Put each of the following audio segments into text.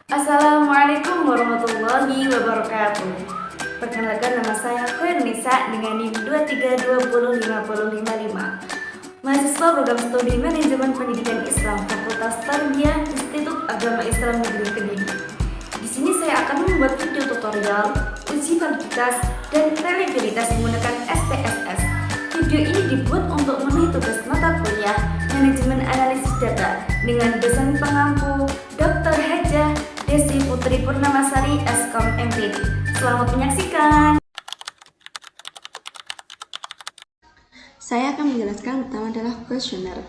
Assalamualaikum warahmatullahi wabarakatuh. Perkenalkan, nama saya Koirnisa dengan NIM 2320555. Mahasiswa program studi Manajemen Pendidikan Islam Fakultas Tarbiyah Institut Agama Islam Negeri Kediri. Di sini saya akan membuat video tutorial uji validitas dan reliabilitas menggunakan SPSS. Video ini dibuat untuk memenuhi tugas mata kuliah Manajemen Analisis Data dengan dosen pengampu Dr. Hajah Desi Putri Purnamasari Eskom MPD. Selamat menyaksikan. Saya akan menjelaskan pertama adalah kuesioner.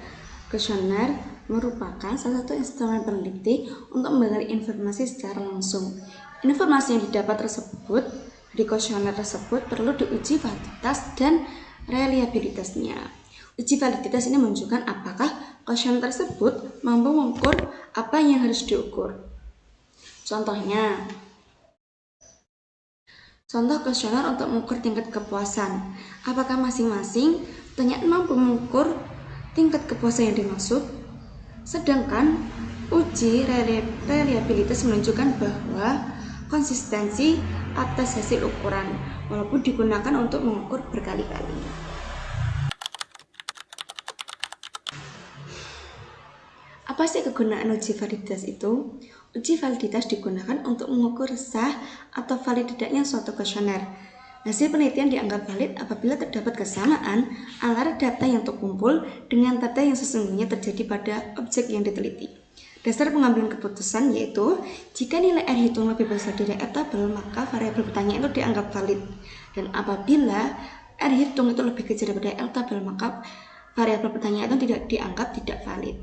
Kuesioner merupakan salah satu instrumen peneliti untuk menggali informasi secara langsung. Informasi yang didapat tersebut di kuesioner tersebut perlu diuji validitas dan reliabilitasnya. Uji validitas ini menunjukkan apakah kuesioner tersebut mampu mengukur apa yang harus diukur. Contohnya, contoh kuesioner untuk mengukur tingkat kepuasan. Apakah masing-masing pertanyaan mampu mengukur tingkat kepuasan yang dimaksud? Sedangkan uji reliabilitas menunjukkan bahwa konsistensi atas hasil ukuran, walaupun digunakan untuk mengukur berkali-kali. Apa sih kegunaan uji validitas itu? Uji validitas digunakan untuk mengukur sah atau valid tidaknya suatu kuesioner. Hasil penelitian dianggap valid apabila terdapat kesamaan antara data yang terkumpul dengan data yang sesungguhnya terjadi pada objek yang diteliti. Dasar pengambilan keputusan yaitu jika nilai R hitung lebih besar dari R tabel, maka variabel pertanyaan itu dianggap valid. Dan apabila R hitung itu lebih kecil daripada R tabel, maka variabel pertanyaan itu tidak dianggap tidak valid.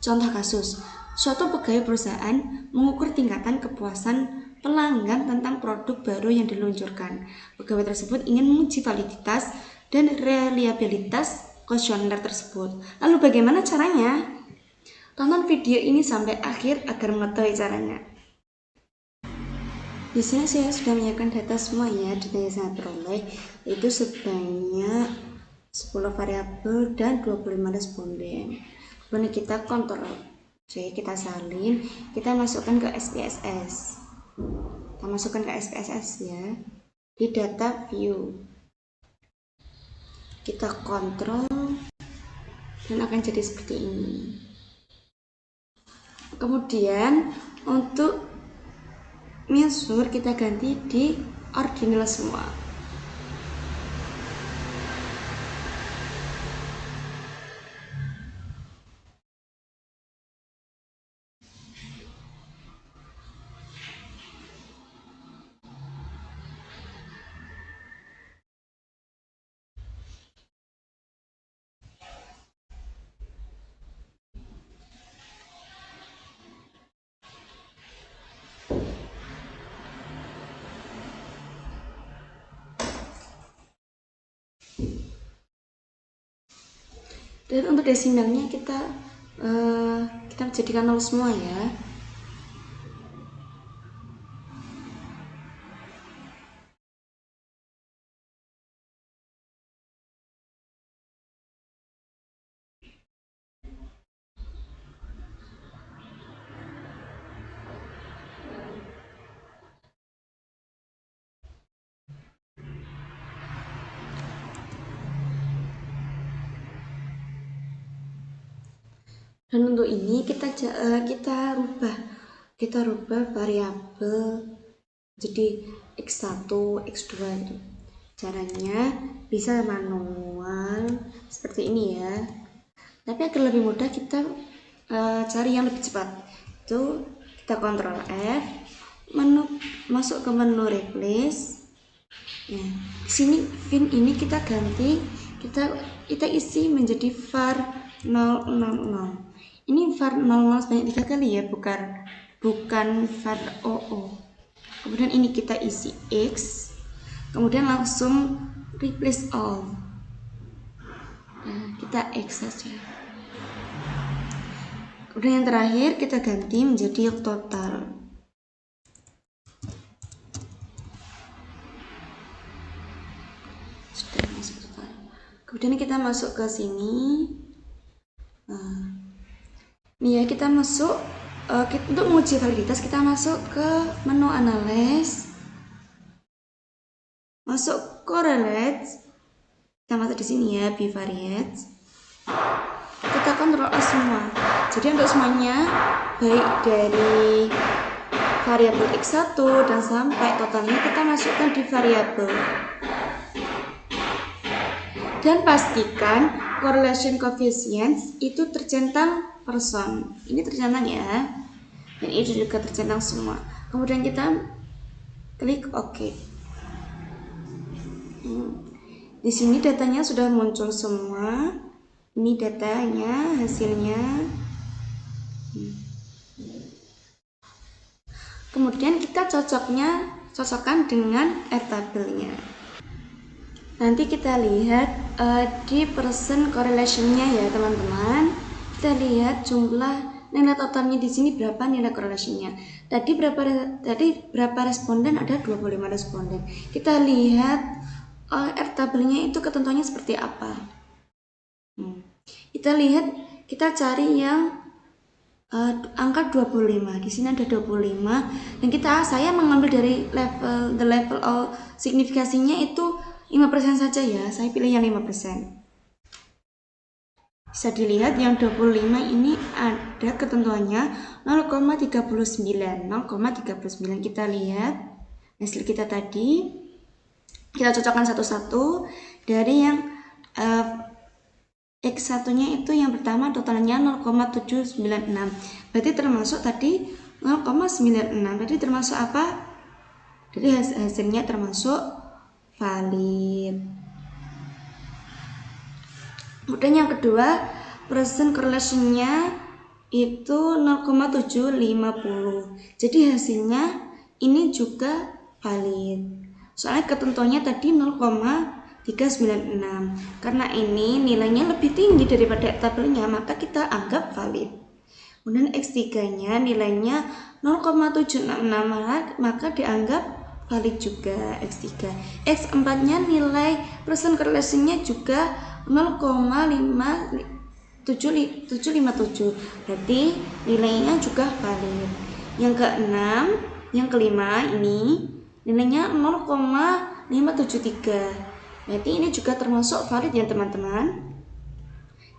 Contoh kasus, suatu pegawai perusahaan mengukur tingkatan kepuasan pelanggan tentang produk baru yang diluncurkan. Pegawai tersebut ingin menguji validitas dan reliabilitas kuesioner tersebut. Lalu bagaimana caranya? Tonton video ini sampai akhir agar mengetahui caranya. Di sini saya sudah menyiapkan data semuanya, data yang saya peroleh yaitu sebanyak 10 variabel dan 25 responden. Kemudian kita kontrol C, kita salin, kita masukkan ke SPSS. Kita masukkan ke SPSS ya. Di data view. Kita kontrol dan akan jadi seperti ini. Kemudian untuk measure kita ganti di ordinal semua. Dan untuk desimalnya kita jadikan 0 semua ya. Dan untuk ini kita rubah variabel jadi x1, x2 gitu. Caranya bisa manual seperti ini ya. Tapi agar lebih mudah kita cari yang lebih cepat. Itu kita kontrol F, masuk ke menu replace. Ya, di sini fin ini kita ganti, kita isi menjadi var 000. Ini var 00 sebanyak 3 kali ya, bukan var OO. Kemudian ini kita isi X, kemudian langsung replace all. Nah, kita X saja. Kemudian yang terakhir kita ganti menjadi yang total. Sudah masuk total. Kemudian kita masuk ke sini. Nah, ini ya, kita masuk Untuk menguji validitas kita masuk ke menu analyze, masuk correlates, kita masuk di sini ya, bivariates, kita kontrol semua. Jadi untuk semuanya, baik dari variabel x1 dan sampai totalnya kita masukkan di variabel. Dan pastikan correlation coefficients itu tercentang person. Ini tercentang ya. Dan ini juga tercentang semua. Kemudian kita klik OK. Di sini datanya sudah muncul semua. Ini datanya, hasilnya. Kemudian kita cocokkan dengan tabelnya. Nanti kita lihat di percent correlation-nya ya teman-teman. Kita lihat jumlah nilai totalnya di sini berapa nilai correlation-nya. Tadi berapa responden? Ada 25 responden. Kita lihat tabelnya itu ketentuannya seperti apa. Kita lihat, kita cari yang angka 25. Di sini ada 25 dan saya mengambil dari the level of signifikasinya itu 5% saja ya. Saya pilih yang 5%. Bisa dilihat yang 25 ini ada ketentuannya 0,39. Kita lihat hasil kita tadi. Kita cocokkan satu-satu. Dari yang X1 nya itu yang pertama totalnya 0,796. Berarti termasuk tadi 0,96. Berarti termasuk apa? Jadi hasilnya termasuk valid. Kemudian yang kedua, percent correlation-nya itu 0,750. Jadi hasilnya ini juga valid. Soalnya ketentuannya tadi 0,396. Karena ini nilainya lebih tinggi daripada tabelnya, maka kita anggap valid. Kemudian X3-nya nilainya 0,766, maka dianggap valid juga X3. X4-nya nilai percent correlation-nya juga 0,5757. Berarti nilainya juga valid. Yang keenam, yang kelima ini nilainya 0,573. Berarti ini juga termasuk valid ya teman-teman.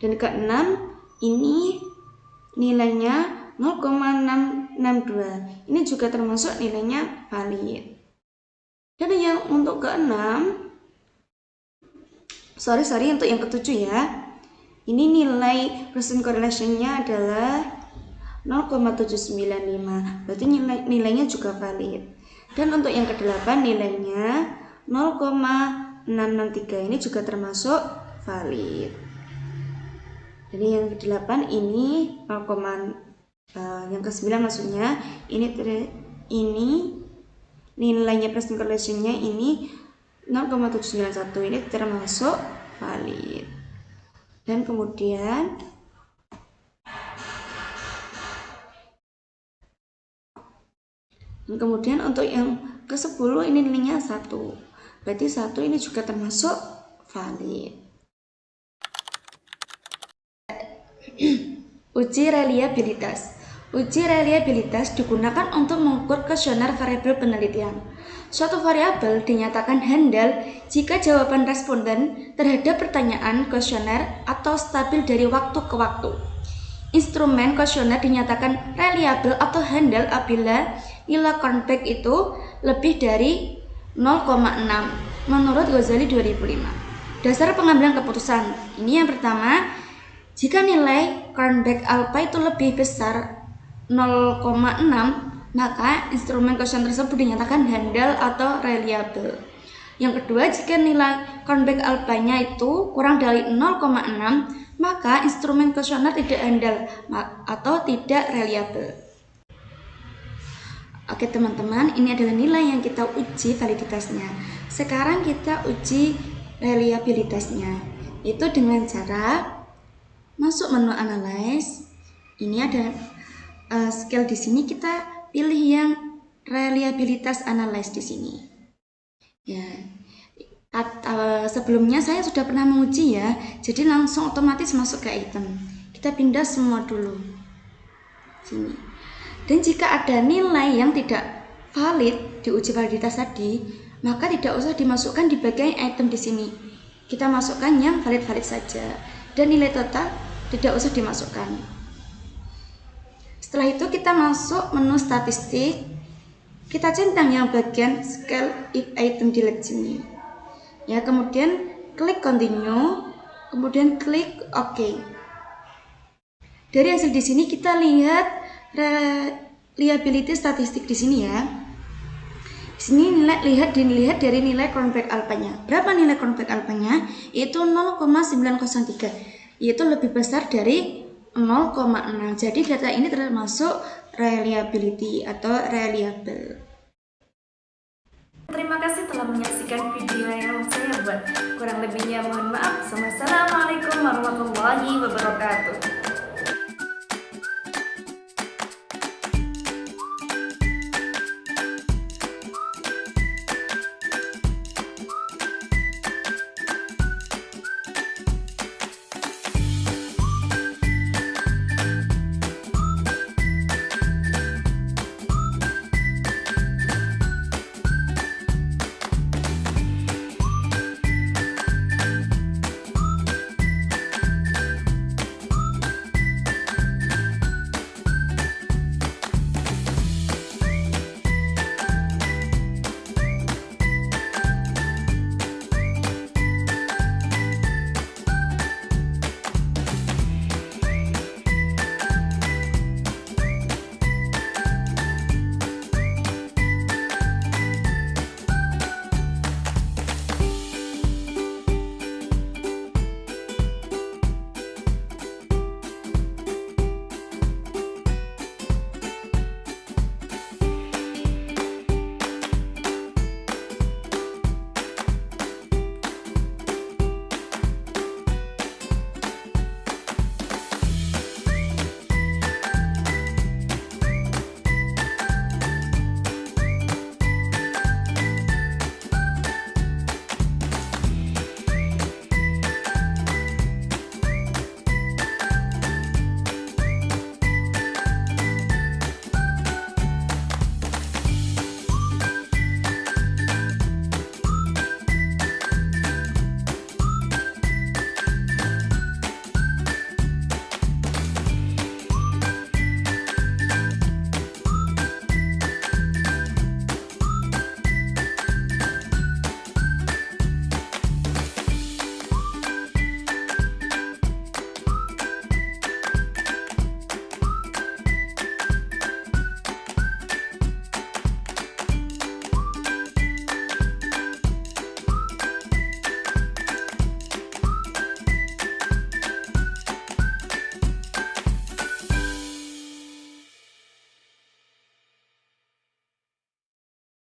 Dan keenam ini nilainya 0,662. Ini juga termasuk nilainya valid. Dan yang untuk keenam, untuk yang ketujuh ya, ini nilai percent correlation-nya adalah 0,795. Berarti nilainya juga valid. Dan untuk yang kedelapan nilainya 0,663. Ini juga termasuk valid. Jadi yang ke-8 ini yang ke-9 maksudnya ini nilainya percent correlation-nya ini 0,791. Ini termasuk valid. Dan kemudian untuk yang ke-10 ini nilainya 1. Berarti 1 ini juga termasuk valid. Uji reliabilitas. Uji reliabilitas digunakan untuk mengukur kuesioner variabel penelitian. Suatu variabel dinyatakan handal jika jawaban responden terhadap pertanyaan kuesioner atau stabil dari waktu ke waktu. Instrumen kuesioner dinyatakan reliable atau handal apabila nilai Kornberg itu lebih dari 0,6 menurut Ghazali 2005. Dasar pengambilan keputusan. Ini yang pertama, jika nilai Kornberg alpha itu lebih besar 0,6, maka instrumen kuesioner tersebut dinyatakan handal atau reliable. Yang kedua, jika nilai Kornberg alpha-nya itu kurang dari 0,6, maka instrumen kuesioner tidak handal atau tidak reliable. Oke teman-teman, ini adalah nilai yang kita uji validitasnya. Sekarang kita uji reliabilitasnya. Itu dengan cara masuk menu analyze. Ini ada scale di sini, kita pilih yang reliabilitas analyze di sini. Ya, sebelumnya saya sudah pernah menguji ya, jadi langsung otomatis masuk ke item. Kita pindah semua dulu. Sini. Dan jika ada nilai yang tidak valid di uji validitas tadi, maka tidak usah dimasukkan di bagian item di sini. Kita masukkan yang valid-valid saja. Dan nilai total tidak usah dimasukkan. Setelah itu kita masuk menu statistik. Kita centang yang bagian scale if item delete sini. Ya, kemudian klik continue, kemudian klik OK. Dari hasil di sini kita lihat reliability statistik di sini ya. Di sini dilihat dari nilai cronback alpha-nya. Berapa nilai cronback alpha-nya? Yaitu 0,903. Yaitu lebih besar dari 0,6. Jadi data ini termasuk reliability atau reliable. Terima kasih telah menyaksikan video yang saya buat. Kurang lebihnya mohon maaf. Wassalamualaikum warahmatullahi wabarakatuh.